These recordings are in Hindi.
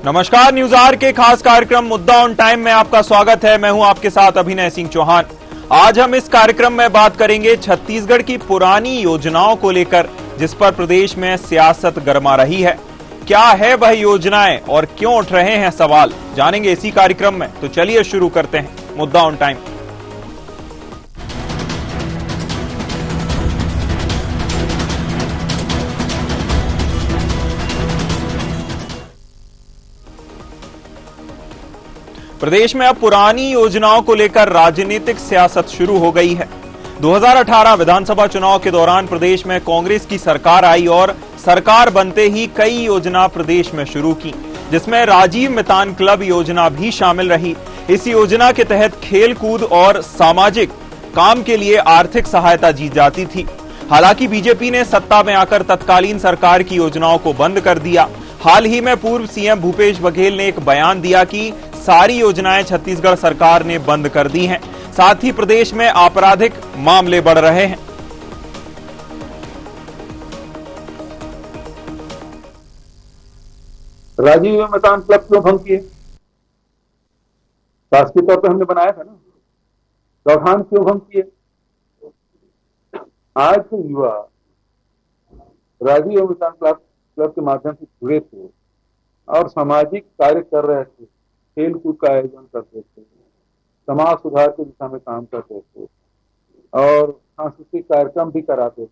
नमस्कार, न्यूज आर के खास कार्यक्रम मुद्दा ऑन टाइम में आपका स्वागत है। मैं हूं आपके साथ अभिनय सिंह चौहान। आज हम इस कार्यक्रम में बात करेंगे छत्तीसगढ़ की पुरानी योजनाओं को लेकर, जिस पर प्रदेश में सियासत गरमा रही है। क्या है वह योजनाएं और क्यों उठ रहे हैं सवाल, जानेंगे इसी कार्यक्रम में। तो चलिए शुरू करते हैं मुद्दा ऑन टाइम। प्रदेश में अब पुरानी योजनाओं को लेकर राजनीतिक सियासत शुरू हो गई है। 2018 विधानसभा चुनाव के दौरान प्रदेश में कांग्रेस की सरकार आई और सरकार बनते ही कई योजना प्रदेश में शुरू की, जिसमें राजीव मितान क्लब योजना भी शामिल रही। इस योजना के तहत खेल कूद और सामाजिक काम के लिए आर्थिक सहायता दी जाती थी। हालांकि बीजेपी ने सत्ता में आकर तत्कालीन सरकार की योजनाओं को बंद कर दिया। हाल ही में पूर्व सीएम भूपेश बघेल ने एक बयान दिया कि सारी योजनाएं छत्तीसगढ़ सरकार ने बंद कर दी हैं। साथ ही प्रदेश में आपराधिक मामले बढ़ रहे हैं। राजीव मितान क्लब क्यों भंग किए? शासकीय तौर पर हमने बनाया था ना। गौठान क्यों भंग किए? आज के युवा राजीव मितान क्लब के माध्यम से जुड़े थे और सामाजिक कार्य कर रहे थे, खेल कूद का आयोजन करते थे, समाज सुधार की दिशा में काम करते थे और सांस्कृतिक कार्यक्रम भी कराते थे।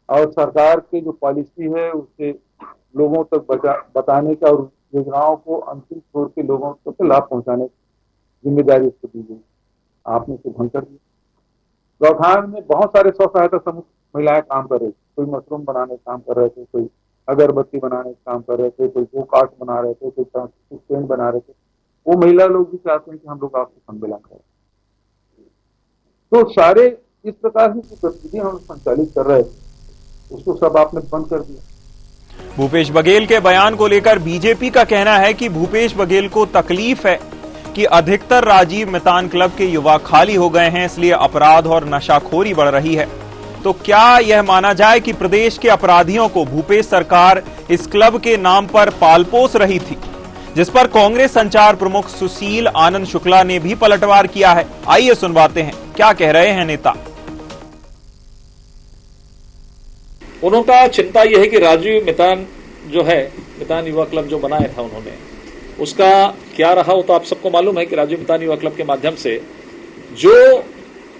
और सरकार की जो पॉलिसी है उसे लोगों तक बताने का और योजनाओं को अंतिम छोर के लोगों तक लाभ पहुंचाने की जिम्मेदारी उसको दी गई। आपने इसे भंग कर दिया। गौठान में बहुत सारे स्व सहायता समूह महिलाएं काम कर रही थी। कोई मशरूम बनाने का काम कर रहे थे, कोई अगरबत्ती बनाने का काम कर रहे थे, कोई गो कार्ट बना रहे थे, कोई स्टैंड बना रहे थे। वो महिला लोग भी चाहते हैं कि हम लोग आपसे सम्मेलन करें। तो सारे इस प्रकार की गतिविधियां हम संचालित कर रहे थे, उसको सब आपने बंद कर दिया। भूपेश बघेल के बयान को लेकर बीजेपी का कहना है कि भूपेश बघेल को तकलीफ है कि अधिकतर राजीव मितान क्लब के युवा खाली हो गए हैं, इसलिए अपराध और नशाखोरी बढ़ रही है। तो क्या यह माना जाए कि प्रदेश के अपराधियों को भूपेश सरकार इस क्लब के नाम पर पालपोस रही थी, जिस पर कांग्रेस संचार प्रमुख सुशील आनंद शुक्ला ने भी पलटवार किया है। आइए सुनवाते हैं क्या कह रहे हैं नेता। उनका चिंता यह है कि राजीव मितान जो है, मितान युवा क्लब जो बनाया था उन्होंने, उसका क्या रहा हो तो आप सबको मालूम है कि राजीव मितान युवा क्लब के माध्यम से जो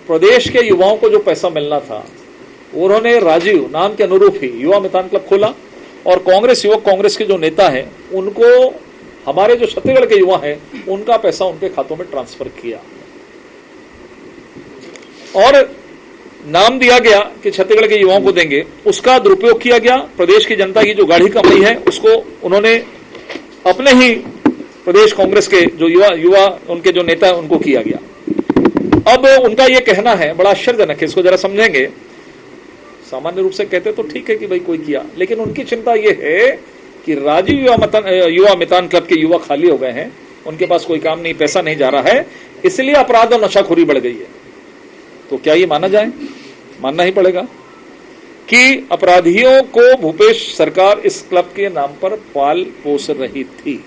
प्रदेश के युवाओं को जो पैसा मिलना था, उन्होंने राजीव नाम के अनुरूप ही युवा मितान क्लब खोला और कांग्रेस युवक कांग्रेस के जो नेता हैं उनको, हमारे जो छत्तीसगढ़ के युवा हैं, उनका पैसा उनके खातों में ट्रांसफर किया और नाम दिया गया कि छत्तीसगढ़ के युवाओं को देंगे। उसका दुरुपयोग किया गया। प्रदेश की जनता की जो गाढ़ी कमाई है उसको उन्होंने अपने ही प्रदेश कांग्रेस के जो युवा उनके जो नेता उनको किया गया। अब उनका यह कहना है, बड़ा आश्चर्यजनक है, इसको जरा समझेंगे। सामान्य रूप से कहते तो ठीक है कि भाई कोई किया, लेकिन उनकी चिंता यह है कि राजीव युवा मितान क्लब के युवा खाली हो गए हैं, उनके पास कोई काम नहीं, पैसा नहीं जा रहा है, इसलिए अपराध और नशाखोरी बढ़ गई है। तो क्या ये माना जाए? मानना ही पड़ेगा कि अपराधियों को भूपेश सरकार इस क्लब के नाम पर पाल पोस रही थी।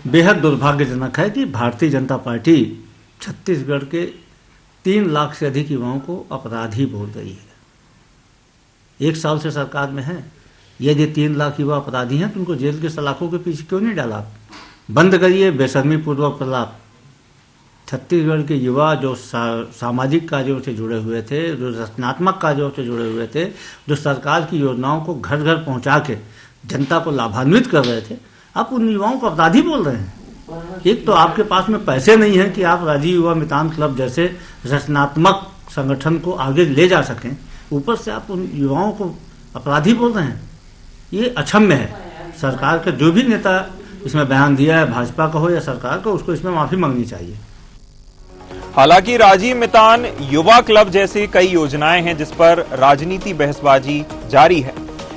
बेहद दुर्भाग्यजनक है कि भारतीय जनता पार्टी छत्तीसगढ़ के 3 लाख से अधिक युवाओं को अपराधी बोल रही है। 1 साल से सरकार में है। यदि 3 लाख युवा अपराधी हैं तो उनको जेल के सलाखों के पीछे क्यों नहीं डाला? बंद करिए बेशर्मी पूर्वक प्रलाप। छत्तीसगढ़ के युवा जो सामाजिक कार्यों से जुड़े हुए थे, जो रचनात्मक कार्यों से जुड़े हुए थे, जो सरकार की योजनाओं को घर घर पहुंचा के जनता को लाभान्वित कर रहे थे, आप उन युवाओं को अपराधी बोल रहे हैं। एक तो आपके पास में पैसे नहीं हैं कि आप राजीव युवा मितान क्लब जैसे रचनात्मक संगठन को आगे ले जा सकें, ऊपर से आप उन युवाओं को अपराधी बोल रहे हैं। ये अक्षम्य है। सरकार का जो भी नेता इसमें बयान दिया है, भाजपा का हो या सरकार का, उसको इसमें माफी मांगनी चाहिए। हालांकि राजीव मितान युवा क्लब जैसी कई योजनाएं हैं जिस पर राजनीति बहसबाजी जारी है,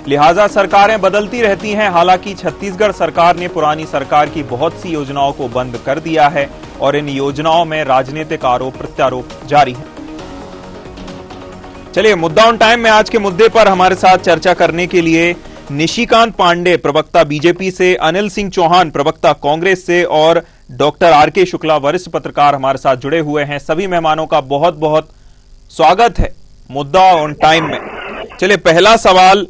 लिहाजा सरकारें बदलती रहती हैं। हालांकि छत्तीसगढ़ सरकार ने पुरानी सरकार की बहुत सी योजनाओं को बंद कर दिया है और इन योजनाओं में राजनीतिक आरोप प्रत्यारोप जारी है। चलिए मुद्दा ऑन टाइम में आज के मुद्दे पर हमारे साथ चर्चा करने के लिए निशिकांत पांडे प्रवक्ता बीजेपी से, अनिल सिंह चौहान प्रवक्ता कांग्रेस से और डॉक्टर आर.के. शुक्ला वरिष्ठ पत्रकार हमारे साथ जुड़े हुए हैं। सभी मेहमानों का बहुत बहुत स्वागत है मुद्दा ऑन टाइम में। चलिए पहला सवाल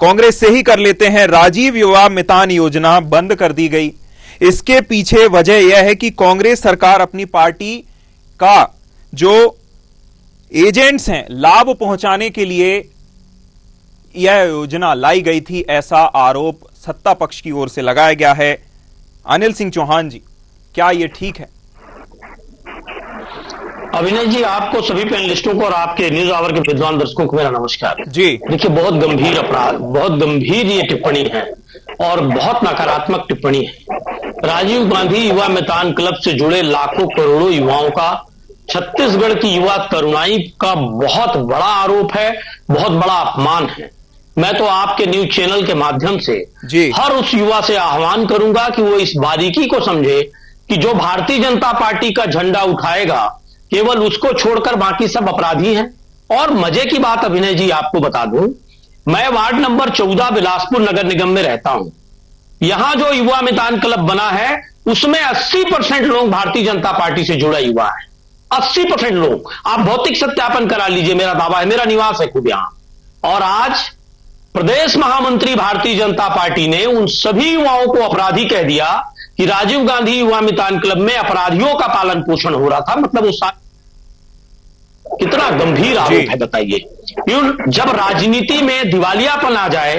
कांग्रेस से ही कर लेते हैं। राजीव युवा मितान योजना बंद कर दी गई, इसके पीछे वजह यह है कि कांग्रेस सरकार अपनी पार्टी का जो एजेंट्स हैं लाभ पहुंचाने के लिए यह योजना लाई गई थी, ऐसा आरोप सत्ता पक्ष की ओर से लगाया गया है। अनिल सिंह चौहान जी, क्या यह ठीक है? अभिनय जी, आपको, सभी पैनलिस्टों को और आपके न्यूज आवर के विद्वान दर्शकों को मेरा नमस्कार जी। देखिए, बहुत गंभीर अपराध, बहुत गंभीर ये टिप्पणी है और बहुत नकारात्मक टिप्पणी है। राजीव गांधी युवा मितान क्लब से जुड़े लाखों करोड़ों युवाओं का छत्तीसगढ़ की युवा तरुणाई का बहुत बड़ा आरोप है, बहुत बड़ा अपमान है। मैं तो आपके न्यूज चैनल के माध्यम से हर उस युवा से आह्वान करूंगा कि वो इस बारीकी को समझे कि जो भारतीय जनता पार्टी का झंडा उठाएगा केवल उसको छोड़कर बाकी सब अपराधी हैं। और मजे की बात अभिनय जी आपको बता दूं, मैं वार्ड नंबर 14 बिलासपुर नगर निगम में रहता हूं। यहां जो युवा मितान क्लब बना है उसमें 80% लोग भारतीय जनता पार्टी से जुड़ा युवा है। 80% लोग, आप भौतिक सत्यापन करा लीजिए, मेरा दावा है, मेरा निवास है खुद यहां। और आज प्रदेश महामंत्री भारतीय जनता पार्टी ने उन सभी युवाओं को अपराधी कह दिया कि राजीव गांधी युवा मितान क्लब में अपराधियों का पालन पोषण हो रहा था। मतलब उस कितना गंभीर आरोप है बताइए। जब राजनीति में दिवालियापन आ जाए,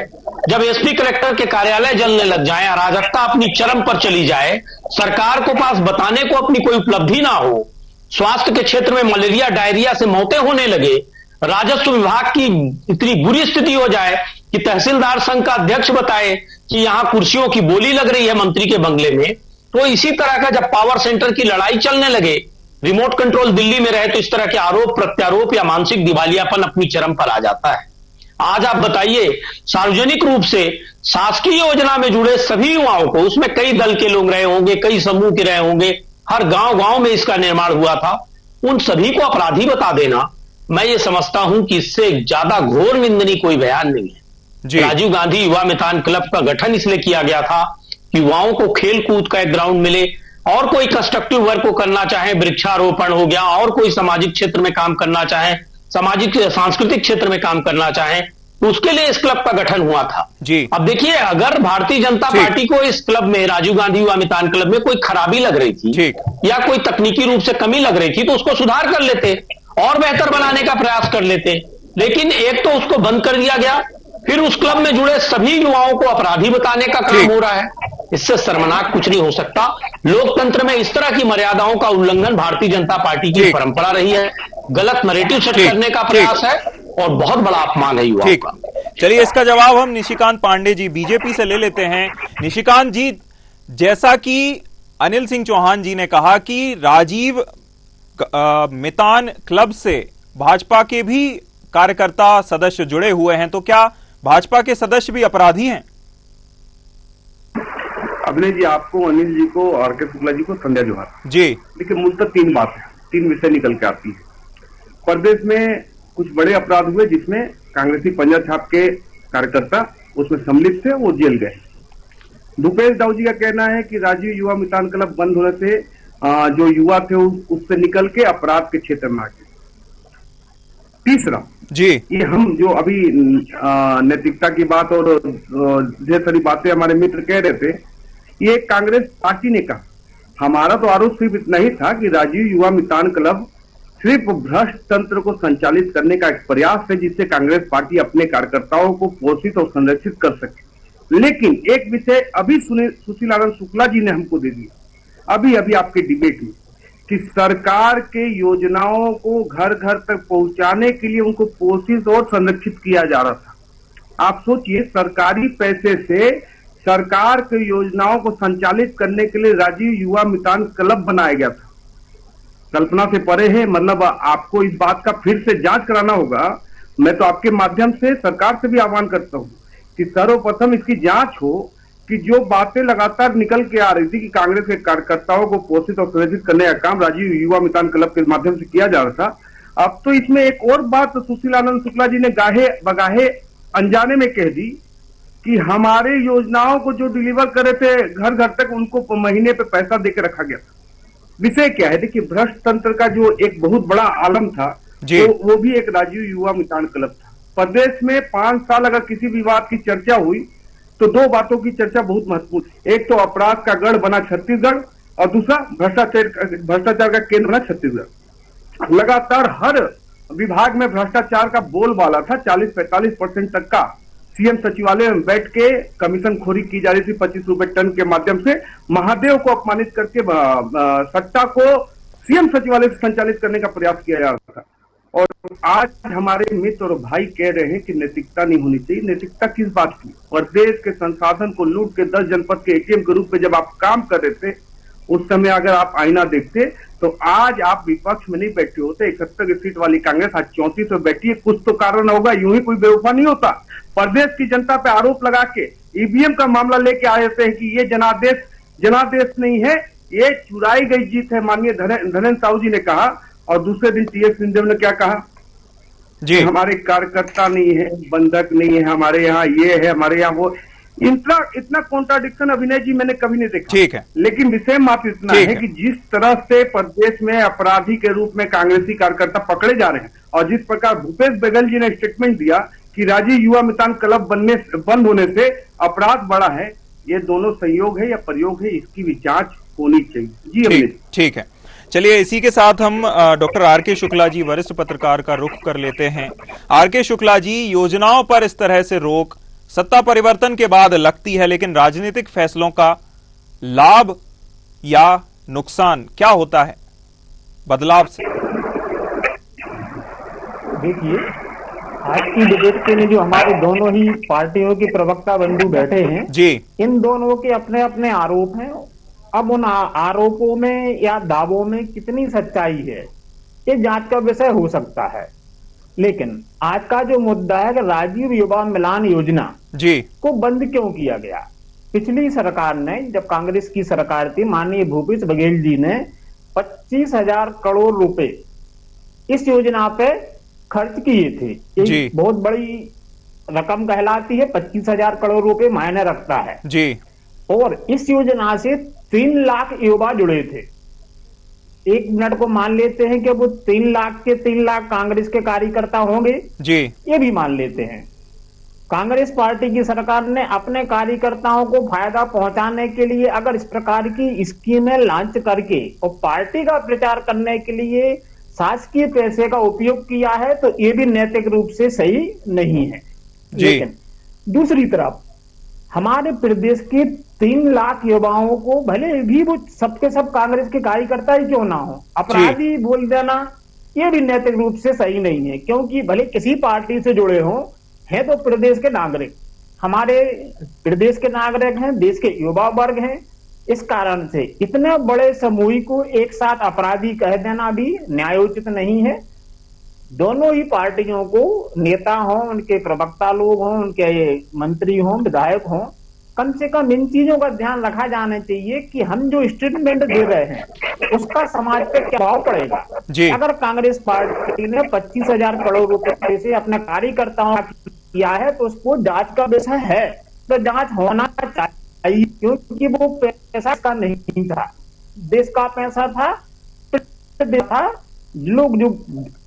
जब एसपी कलेक्टर के कार्यालय जलने लग जाए, अराजकता अपनी चरम पर चली जाए, सरकार को पास बताने को अपनी कोई उपलब्धि ना हो, स्वास्थ्य के क्षेत्र में मलेरिया डायरिया से मौतें होने लगे, राजस्व विभाग की इतनी बुरी स्थिति हो जाए कि तहसीलदार संघ का अध्यक्ष बताए कि यहां कुर्सियों की बोली लग रही है मंत्री के बंगले में, तो इसी तरह का जब पावर सेंटर की लड़ाई चलने लगे, रिमोट कंट्रोल दिल्ली में रहे, तो इस तरह के आरोप प्रत्यारोप या मानसिक दिवालियापन अपनी चरम पर आ जाता है। आज आप बताइए, सार्वजनिक रूप से शासकीय योजना में जुड़े सभी युवाओं को, उसमें कई दल के लोग रहे होंगे, कई समूह के रहे होंगे, हर गांव गांव में इसका निर्माण हुआ था, उन सभी को अपराधी बता देना, मैं ये समझता हूं कि इससे ज्यादा घोर निंदनीय कोई बयान नहीं है। राजीव गांधी युवा मितान क्लब का गठन इसलिए किया गया था कि युवाओं को खेल कूद का एक ग्राउंड मिले, और कोई कंस्ट्रक्टिव वर्क को करना चाहे, वृक्षारोपण हो गया, और कोई सामाजिक क्षेत्र में काम करना चाहे, सामाजिक सांस्कृतिक क्षेत्र में काम करना चाहे, तो उसके लिए इस क्लब का गठन हुआ था जी। अब देखिए, अगर भारतीय जनता पार्टी को इस क्लब में, राजीव गांधी युवा मितान क्लब में कोई खराबी लग रही थी या कोई तकनीकी रूप से कमी लग रही थी, तो उसको सुधार कर लेते और बेहतर बनाने का प्रयास कर लेते। लेकिन एक तो उसको बंद कर दिया गया, फिर उस क्लब में जुड़े सभी युवाओं को अपराधी बताने का काम हो रहा है। इससे शर्मनाक कुछ नहीं हो सकता। लोकतंत्र में इस तरह की मर्यादाओं का उल्लंघन भारतीय जनता पार्टी की परंपरा रही है, गलत नैरेटिव सेट करने का प्रयास है और बहुत बड़ा अपमान है युवाओं का। चलिए, इसका जवाब हम निशिकांत पांडे जी बीजेपी से ले लेते हैं। निशिकांत जी, जैसा कि अनिल सिंह चौहान जी ने कहा कि राजीव मितान क्लब से भाजपा के भी कार्यकर्ता सदस्य जुड़े हुए हैं, तो क्या भाजपा के सदस्य भी अपराधी हैं? अभिनय जी, आपको, अनिल जी को और के शुक्ला जी को संध्या जोहार जी। देखिए, मूलतः तीन बात है, तीन विषय निकल के आती है। प्रदेश में कुछ बड़े अपराध हुए जिसमें कांग्रेसी पंजा छाप के कार्यकर्ता उसमें सम्मिलित थे, वो जेल गए। भूपेश दाऊ जी का कहना है कि राजीव युवा मितान क्लब बंद होने से जो युवा थे उससे निकल के अपराध के क्षेत्र में आ गए। तीसरा जी, ये हम जो अभी नैतिकता की बात और ढेर सारी बातें हमारे मित्र कह रहे थे, ये कांग्रेस पार्टी ने कहा। हमारा तो आरोप सिर्फ इतना ही था कि राजीव युवा मितान क्लब सिर्फ भ्रष्ट तंत्र को संचालित करने का एक प्रयास है, जिससे कांग्रेस पार्टी अपने कार्यकर्ताओं को पोषित और संरक्षित कर सके। लेकिन एक विषय अभी सुशीलानंद शुक्ला जी ने हमको दे दिया अभी अभी आपके डिबेट में, कि सरकार के योजनाओं को घर घर तक पहुंचाने के लिए उनको पोषित और संरक्षित किया जा रहा था। आप सोचिए, सरकारी पैसे से सरकार की योजनाओं को संचालित करने के लिए राजीव युवा मितान क्लब बनाया गया था। कल्पना से परे है। मतलब आपको इस बात का फिर से जांच कराना होगा। मैं तो आपके माध्यम से सरकार से भी आह्वान करता हूं कि सर्वप्रथम इसकी जांच हो कि जो बातें लगातार निकल के आ रही थी कि कांग्रेस के कार्यकर्ताओं को पोषित और संरक्षित करने का काम राजीव युवा मितान क्लब के माध्यम से किया जा रहा था, अब तो इसमें एक और बात सुशीलानंद शुक्ला जी ने गाहे बगाहे अनजाने में कह दी कि हमारे योजनाओं को जो डिलीवर करे थे घर घर तक, उनको महीने पे पैसा देकर रखा गया था। विषय क्या है, देखिए भ्रष्ट तंत्र का जो एक बहुत बड़ा आलम था, तो वो भी एक राजीव युवा मितान क्लब था। प्रदेश में 5 साल अगर किसी विवाद की चर्चा हुई तो 2 बातों की चर्चा बहुत महत्वपूर्ण है। एक तो अपराध का गढ़ बना छत्तीसगढ़, और दूसरा भ्रष्टाचार का केंद्र बना छत्तीसगढ़। लगातार हर विभाग में भ्रष्टाचार का बोलबाला था। 40-45% तक का सीएम सचिवालय में बैठ के कमीशन खोरी की जा रही थी। 25 रुपए टन के माध्यम से महादेव को अपमानित करके सट्टा को सीएम सचिवालय से संचालित करने का प्रयास किया जा रहा था। और आज हमारे मित्र और भाई कह रहे हैं कि नैतिकता नहीं होनी चाहिए। नैतिकता किस बात की? प्रदेश के संसाधन को लूट के 10 जनपद के एटीएम के रूप में जब आप काम कर रहे थे, उस समय अगर आप आईना देखते तो आज आप विपक्ष में नहीं बैठे होते। 71 सीट वाली कांग्रेस आज 34 में बैठी है। कुछ तो कारण होगा, यूं ही कोई बेवफा नहीं होता। प्रदेश की जनता पे आरोप लगा के ईवीएम का मामला लेके आए थे कि ये जनादेश नहीं है, ये चुराई गई जीत है, माननीय धनेन्द्र साहू जी ने कहा। और दूसरे दिन टीएस सिंहदेव ने क्या कहा जी, हमारे कार्यकर्ता नहीं है, बंधक नहीं है, हमारे यहाँ ये है, हमारे यहाँ वो। इतना कॉन्ट्राडिक्शन अभिनय जी मैंने कभी नहीं देखा। ठीक है, लेकिन विषय मात्र इतना है कि जिस तरह से प्रदेश में अपराधी के रूप में कांग्रेसी कार्यकर्ता पकड़े जा रहे हैं, और जिस प्रकार भूपेश बघेल जी ने स्टेटमेंट दिया कि राजीव युवा मितान क्लब बंद होने से अपराध बढ़ा है, ये दोनों संयोग है या प्रयोग है, इसकी भी जांच होनी चाहिए जी। ठीक है, चलिए इसी के साथ हम डॉक्टर आर.के. शुक्ला जी, वरिष्ठ पत्रकार, का रुख कर लेते हैं। आर.के. शुक्ला जी, योजनाओं पर इस तरह से रोक सत्ता परिवर्तन के बाद लगती है, लेकिन राजनीतिक फैसलों का लाभ या नुकसान क्या होता है बदलाव से? देखिए, आज की डिबेट के लिए जो हमारे दोनों ही पार्टियों के प्रवक्ता बंधु बैठे हैं जी, इन दोनों के अपने अपने आरोप हैं। अब उन आरोपों में या दावों में कितनी सच्चाई है, ये जांच का विषय हो सकता है। लेकिन आज का जो मुद्दा है कि राजीव युवा मिलान योजना जी को बंद क्यों किया गया। पिछली सरकार ने, जब कांग्रेस की सरकार थी, माननीय भूपेश बघेल जी ने 25,000 करोड़ रुपए इस योजना पे खर्च किए थे। एक बहुत बड़ी रकम कहलाती है, 25,000 करोड़ रुपए मायने रखता है जी। और इस योजना से 3 लाख युवा जुड़े थे। 1 मिनट को मान लेते हैं कि वो 3 लाख के 3 लाख कांग्रेस के कार्यकर्ता होंगे जी, ये भी मान लेते हैं। कांग्रेस पार्टी की सरकार ने अपने कार्यकर्ताओं को फायदा पहुंचाने के लिए अगर इस प्रकार की स्कीमें लॉन्च करके और पार्टी का प्रचार करने के लिए शासकीय पैसे का उपयोग किया है, तो ये भी नैतिक रूप से सही नहीं है। लेकिन दूसरी तरफ हमारे प्रदेश के 3 लाख युवाओं को, भले भी वो सबके सब कांग्रेस के कार्यकर्ता ही क्यों ना हो, अपराधी बोल देना ये भी नैतिक रूप से सही नहीं है। क्योंकि भले किसी पार्टी से जुड़े हों, हैं तो प्रदेश के नागरिक, हमारे प्रदेश के नागरिक हैं, देश के युवा वर्ग हैं। इस कारण से इतने बड़े समूह को एक साथ अपराधी कह देना भी न्यायोचित नहीं है। दोनों ही पार्टियों को, नेता हों, उनके प्रवक्ता लोग हों, उनके मंत्री हों, विधायक हों, कम से कम इन चीजों का ध्यान रखा जाना चाहिए कि हम जो स्टेटमेंट दे रहे हैं उसका समाज पे क्या प्रभाव पड़ेगा जी। अगर कांग्रेस पार्टी ने 25,000 करोड़ रुपए से अपने कार्यकर्ताओं किया है तो उसको जांच का विषय है, तो जांच होना चाहिए। क्योंकि वो पैसा का नहीं था, देश का पैसा था। लोग जो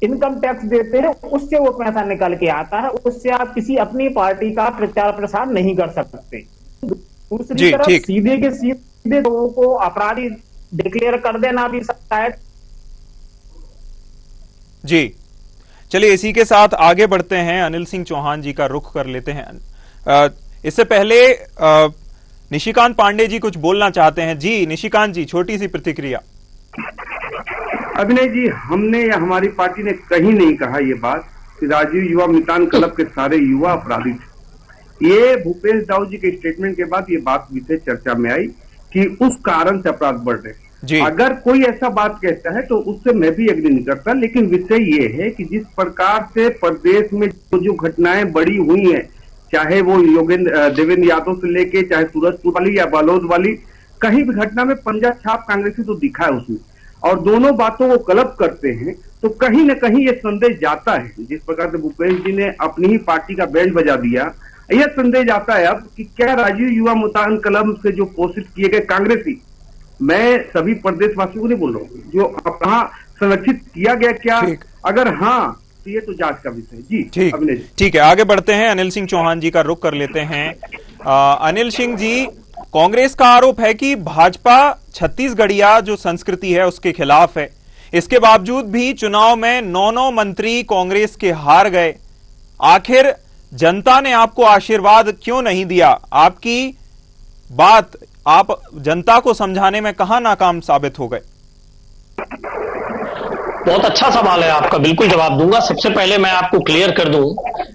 इनकम टैक्स देते हैं उससे वो पैसा निकल के आता है, उससे आप किसी अपनी पार्टी का प्रचार प्रसार नहीं कर सकते। दूसरी तरफ सीधे के सीधे लोगों को अपराधी डिक्लेयर कर देना भी शायद जी। चलिए इसी के साथ आगे बढ़ते हैं, अनिल सिंह चौहान जी का रुख कर लेते हैं। इससे पहले निशिकांत पांडे जी कुछ बोलना चाहते हैं। जी निशिकांत जी, छोटी सी प्रतिक्रिया। अभिनय जी, हमने या हमारी पार्टी ने कहीं नहीं कहा ये बात कि राजीव युवा मितान क्लब के सारे युवा अपराधी थे। ये भूपेश दाऊ जी के स्टेटमेंट के बाद ये बात विषय चर्चा में आई कि उस कारण से अपराध बढ़ रहे। अगर कोई ऐसा बात कहता है तो उससे मैं भी एग्री नहीं करता, लेकिन विषय ये है कि जिस प्रकार से प्रदेश में जो घटनाएं बड़ी हुई हैं, चाहे वो देवेंद्र यादव से लेके चाहे सूरजपुर वाली या बालोद वाली, कहीं भी घटना में पंजा छाप कांग्रेसी तो दिखा है उसमें, और दोनों बातों को क्लब करते हैं तो कहीं न कहीं ये संदेश जाता है। जिस प्रकार से भूपेश जी ने अपनी ही पार्टी का बैंड बजा दिया यह संदेह जाता है अब कि क्या राजीव युवा मतदान क्लब से जो पोषित किए गए कांग्रेसी, मैं सभी प्रदेशवासियों को नहीं बोल रहा हूँ, जो कहाँ संरक्षित किया गया, क्या अगर हाँ तो ये तो जांच का विषय। जी ठीक है, आगे बढ़ते हैं। अनिल सिंह चौहान जी का रुख कर लेते हैं। अनिल सिंह जी, कांग्रेस का आरोप है कि भाजपा छत्तीसगढ़िया जो संस्कृति है उसके खिलाफ है। इसके बावजूद भी चुनाव में 9 मंत्री कांग्रेस के हार गए। आखिर जनता ने आपको आशीर्वाद क्यों नहीं दिया? आपकी बात आप जनता को समझाने में कहां नाकाम साबित हो गए? बहुत अच्छा सवाल है आपका, बिल्कुल जवाब दूंगा। सबसे पहले मैं आपको क्लियर कर दूं,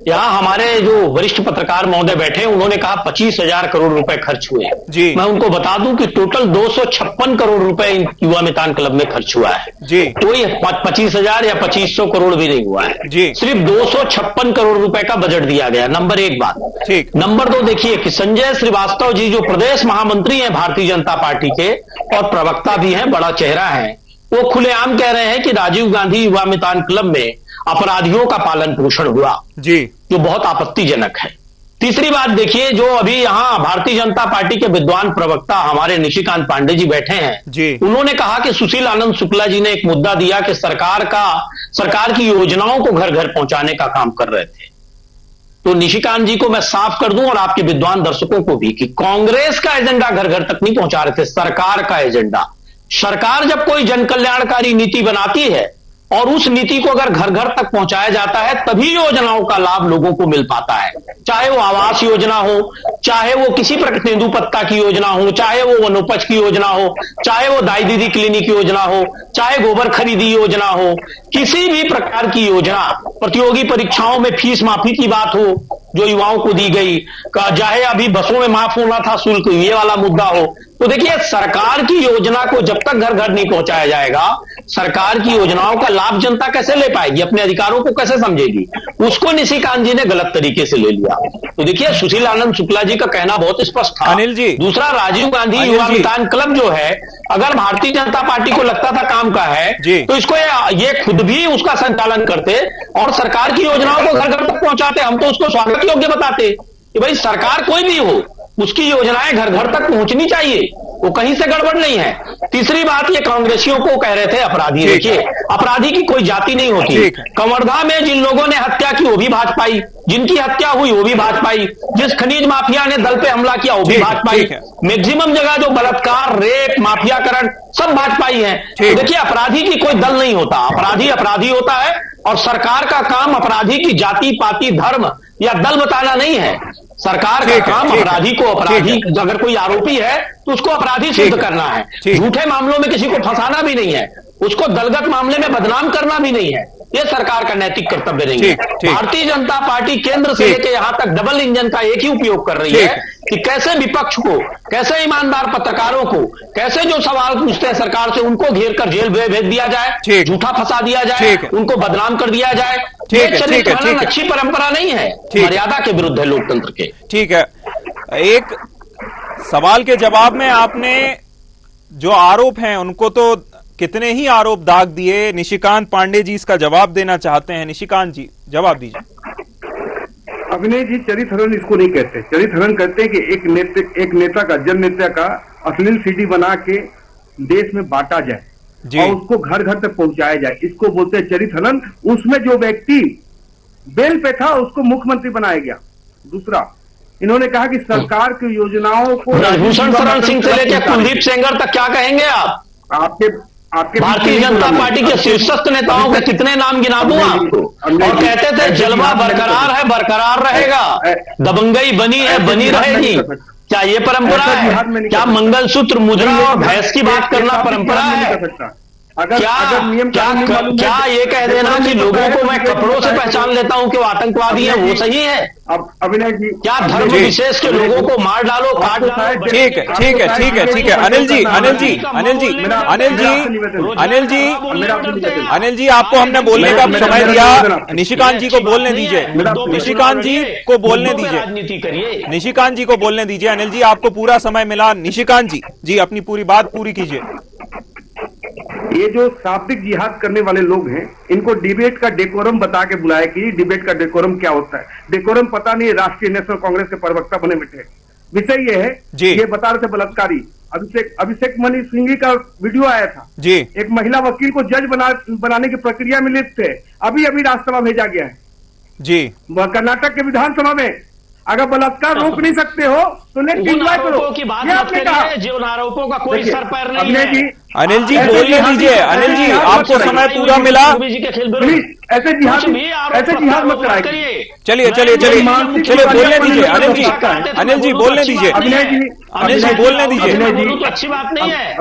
यहाँ हमारे जो वरिष्ठ पत्रकार महोदय बैठे हैं उन्होंने कहा 25,000 करोड़ रुपए खर्च हुए जी। मैं उनको बता दूं कि टोटल 256 करोड़ रुपए युवा मितान क्लब में खर्च हुआ है जी। कोई 25,000 या 2500 करोड़ भी नहीं हुआ है जी। सिर्फ 256 करोड़ रुपए का बजट दिया गया। नंबर 1 बात। ठीक। नंबर 2 देखिए कि संजय श्रीवास्तव जी जो प्रदेश महामंत्री हैं भारतीय जनता पार्टी के और प्रवक्ता भी हैं, बड़ा चेहरा है, वो खुलेआम कह रहे हैं कि राजीव गांधी युवा मितान क्लब में अपराधियों का पालन पोषण हुआ जी, जो बहुत आपत्तिजनक है। तीसरी बात देखिए, जो अभी यहां भारतीय जनता पार्टी के विद्वान प्रवक्ता हमारे निशिकांत पांडे जी बैठे हैं जी, उन्होंने कहा कि सुशील आनंद शुक्ला जी ने एक मुद्दा दिया कि सरकार की योजनाओं को घर घर पहुंचाने का काम कर रहे थे। तो निशिकांत जी को मैं साफ कर दूं और आपके विद्वान दर्शकों को भी कि कांग्रेस का एजेंडा घर घर तक नहीं पहुंचा रहे थे, सरकार का एजेंडा। सरकार जब कोई जन कल्याणकारी नीति बनाती है और उस नीति को अगर घर घर तक पहुंचाया जाता है तभी योजनाओं का लाभ लोगों को मिल पाता है। चाहे वो आवास योजना हो, चाहे वो किसी प्रकार तेंदुपत्ता की योजना हो, चाहे वो वनोपज की योजना हो, चाहे वो दाई दीदी क्लिनिक योजना हो, चाहे गोबर खरीदी योजना हो, किसी भी प्रकार की योजना, प्रतियोगी परीक्षाओं में फीस माफी की बात हो जो युवाओं को दी गई, चाहे अभी बसों में माफ होना था शुल्क, ये वाला मुद्दा हो। तो देखिए, सरकार की योजना को जब तक घर घर नहीं पहुंचाया जाएगा, सरकार की योजनाओं का लाभ जनता कैसे ले पाएगी, अपने अधिकारों को कैसे समझेगी? उसको निशिकांत जी ने गलत तरीके से ले लिया। तो देखिए, सुशील आनंद शुक्ला जी का कहना बहुत स्पष्ट था। अनिल जी, दूसरा, राजीव गांधी युवा मितान क्लब जो है, अगर भारतीय जनता पार्टी को लगता था काम का है तो इसको ये खुद भी उसका संचालन करते और सरकार की योजनाओं को घर घर तक पहुंचाते। हम तो उसको स्वागत योग्य बताते कि भाई सरकार कोई भी हो, उसकी योजनाएं घर घर तक पहुंचनी चाहिए, वो कहीं से गड़बड़ नहीं है। तीसरी बात, ये कांग्रेसियों को कह रहे थे अपराधी। देखिए, अपराधी की कोई जाति नहीं होती। कवर्धा में जिन लोगों ने हत्या की वो भी भाजपाई, जिनकी हत्या हुई वो भी भाजपाई, जिस खनिज माफिया ने दल पे हमला किया वो भी भाजपाई, मैक्सिमम जगह जो बलात्कार, रेप, माफियाकरण सब भाजपाई है। तो देखिए, अपराधी की कोई दल नहीं होता, अपराधी अपराधी होता है और सरकार का काम अपराधी की जाति, पाति, धर्म या दल बताना नहीं है। सरकार का काम अपराधी को अपराधी, अगर कोई आरोपी है तो उसको अपराधी सिद्ध करना है। झूठे मामलों में किसी को फंसाना भी नहीं है, उसको दलगत मामले में बदनाम करना भी नहीं है। ये सरकार का नैतिक कर्तव्य नहीं है। भारतीय जनता पार्टी केंद्र से लेकर यहां तक डबल इंजन का एक ही उपयोग कर रही है कि कैसे विपक्ष को, कैसे ईमानदार पत्रकारों को, कैसे जो सवाल पूछते हैं सरकार से उनको घेर कर जेल भेज दिया जाए, झूठा फंसा दिया जाए, उनको बदनाम कर दिया जाए। अच्छी परंपरा नहीं है, मर्यादा के विरुद्ध है लोकतंत्र के। ठीक है, एक सवाल के जवाब में आपने जो आरोप हैं उनको तो कितने ही आरोप दाग दिए। निशिकांत पांडे जी इसका जवाब देना चाहते हैं। निशिकांत जी, जवाब दीजिए। अभिनय जी, चरित्र हनन इसको नहीं कहते। चरित्र हनन कहते हैं कि एक नेता का, जन नेता का अश्लील सीडी बना के देश में बांटा जाए और उसको घर घर तक पहुंचाया जाए, इसको बोलते हैं चरित्र हनन। उसमें जो व्यक्ति बेल पे था उसको मुख्यमंत्री बनाया गया। दूसरा, इन्होंने कहा कि सरकार की योजनाओं को, भूषण शरण सिंह से लेकर कुलदीप सेंगर तक क्या कहेंगे आप? आपके भारतीय जनता पार्टी के शीर्षस्थ नेताओं के कितने नाम गिना दूं आपको? और कहते थे जलवा बरकरार है, बरकरार रहेगा, दबंगई बनी है, बनी रहेगी। क्या ये परंपरा है? क्या मंगलसूत्र, मुद्रा और भैंस की बात करना परंपरा है? क्या ये कह देना कि लोगों को मैं कपड़ों से पहचान लेता हूं कि वो आतंकवादी है, वो सही है? अब अभिनय जी, क्या धर्म विशेष के लोगों को मार डालो, काट डालो? ठीक है, ठीक है, ठीक है, ठीक है। अनिल जी, अनिल जी, अनिल जी, अनिल जी, अनिल जी, अनिल जी, आपको हमने बोलने का समय दिया। निशिकांत जी को बोलने दीजिए, निशिकांत जी को बोलने दीजिए, निशिकांत जी को बोलने दीजिए। अनिल जी, आपको पूरा समय मिला। निशिकांत जी, जी अपनी पूरी बात पूरी कीजिए। ये जो शाब्दिक जिहाद करने वाले लोग हैं, इनको डिबेट का डेकोरम बता के बुलाया कि डिबेट का डेकोरम क्या होता है। डेकोरम पता नहीं, राष्ट्रीय नेशनल कांग्रेस के प्रवक्ता बने बैठे। विषय ये है, ये बता रहे थे बलात्कारी अभिषेक मनु सिंघवी का वीडियो आया था जी। एक महिला वकील को जज बनाने की प्रक्रिया में लिप्त थे, अभी राज्यसभा भेजा गया है जी। कर्नाटक के विधानसभा में अगर बलात्कार रोक नहीं सकते हो तो नेक्स्ट एंजॉय करो की बात आपने कहा। जिन आरोपों का कोई सर पैर नहीं है। अनिल जी बोलने दीजिए। अनिल जी आपको समय पूरा मिला, ऐसे जिहाद मत कराइए। चलिए बोलने दीजिए अनिल जी बोलने दीजिए। अनिल जी बोलने दीजिए। तो अच्छी बात नहीं है,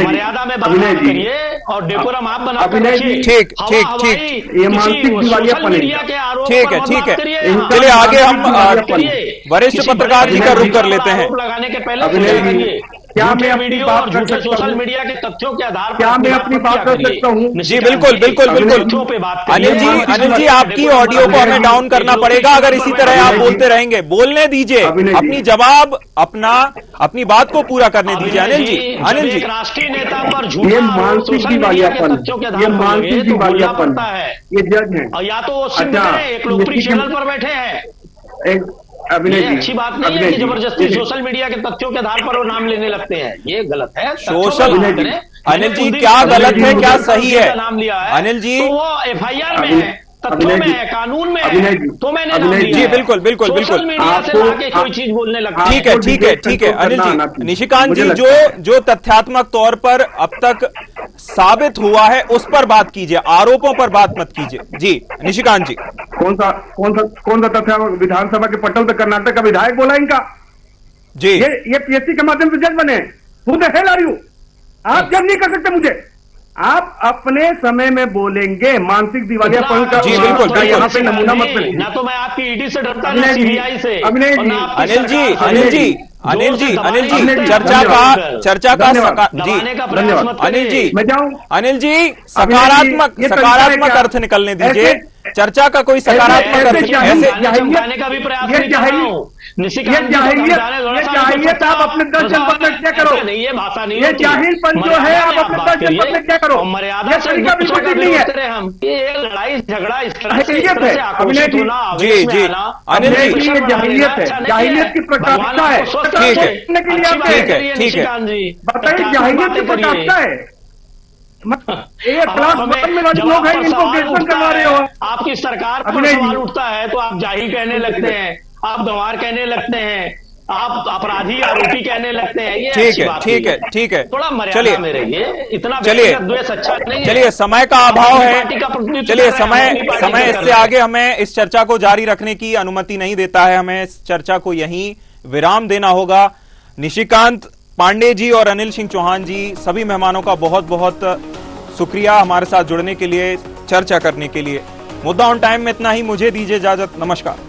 मर्यादा में बात करिए और डेकोरम आप बना। ठीक ये मानसिक दिवालियापन है। ठीक है चलिए आगे हम वरिष्ठ पत्रकार जी का रुख कर लेते हैं। लगाने के पहले क्या मैं अपनी बात कर सकता हूं? सोशल मीडिया के तथ्यों के आधार पर क्या मैं अपनी बात कर सकता हूं? जी बिल्कुल। अनिल जी आपकी ऑडियो को हमें डाउन करना पड़ेगा अगर इसी तरह आप बोलते रहेंगे। बोलने दीजिए, अपनी बात को पूरा करने दीजिए। अनिल जी राष्ट्रीय नेता पर ये मानसिक दिवालियापन, ये मानसिक दिवालियापन है। ये जज है और या तो वो एक लोकप्रिय चैनल पर बैठे हैं। अभिनय जी अच्छी बात नहीं है कि जबरदस्ती सोशल मीडिया के तथ्यों के आधार पर वो नाम लेने लगते हैं, ये गलत है। सोशल अनिल जी क्या गलत है क्या सही है? नाम लिया है अनिल जी, तो वो FIR में है, तथ्यों में है, कानून में है, तो मैंने नाम लिया जी बिल्कुल। सोशल मीडिया से लाके कोई चीज बोलने लगता है। ठीक है अनिल जी। निशिकांत जी जो तथ्यात्मक तौर पर अब तक साबित हुआ है उस पर बात कीजिए, आरोपों पर बात मत कीजिए। जी निशिकांत जी। कौन सा तथ्य? विधानसभा के पटल पे कर्नाटक का विधायक बोला इनका जी। ये PSC के माध्यम से जज बने। Who the hell are you? आप जज नहीं कर सकते मुझे। आप अपने समय में बोलेंगे। मानसिक दिवालियापन का जी बिल्कुल यहाँ पे नमूना मत मिले। ना तो मैं आपकी ED से डरता ना CBI से। अनिल जी चर्चा का अनिल जी सकारात्मक अर्थ निकलने दीजिए। चर्चा का कोई सकारात्मक अर्थ ऐसे का भी प्रयास नहीं कर रहा हूं। जाहिलियत आप अपने 10 जनपद में क्या करो? नहीं, ये भाषा नहीं, ये जाहिलपन जो है आप अपने 10 जनपद में क्या करो? मर्यादा से नहीं है। हम ये लड़ाई झगड़ा इस तरह से जी अनिल जी ये जाहिलियत है, जाहिलियत की प्रकाशता है। ठीक है बताइए जाहिलियत की प्रकाशता है। क्लास 1 में वाले लोग हैं इनको ग्रेजुएशन करवा रहे हो। आपकी सरकार पर सवाल उठता है तो आप जाहिल कहने लगते हैं, आप गंवार कहने लगते हैं, आप अपराधी आरोपी कहने लगते हैं। ये ठीक है थोड़ा मर्यादा में रहिए, इतना द्वेष अच्छा नहीं है। चलिए समय का अभाव है। चलिए समय इससे आगे हमें इस चर्चा को जारी रखने की अनुमति नहीं देता है। हमें इस चर्चा को यहीं विराम देना होगा। निशिकांत पांडे जी और अनिल सिंह चौहान जी सभी मेहमानों का बहुत बहुत शुक्रिया हमारे साथ जुड़ने के लिए, चर्चा करने के लिए। मुद्दा ऑन टाइम में इतना ही। मुझे दीजिए इजाजत। नमस्कार।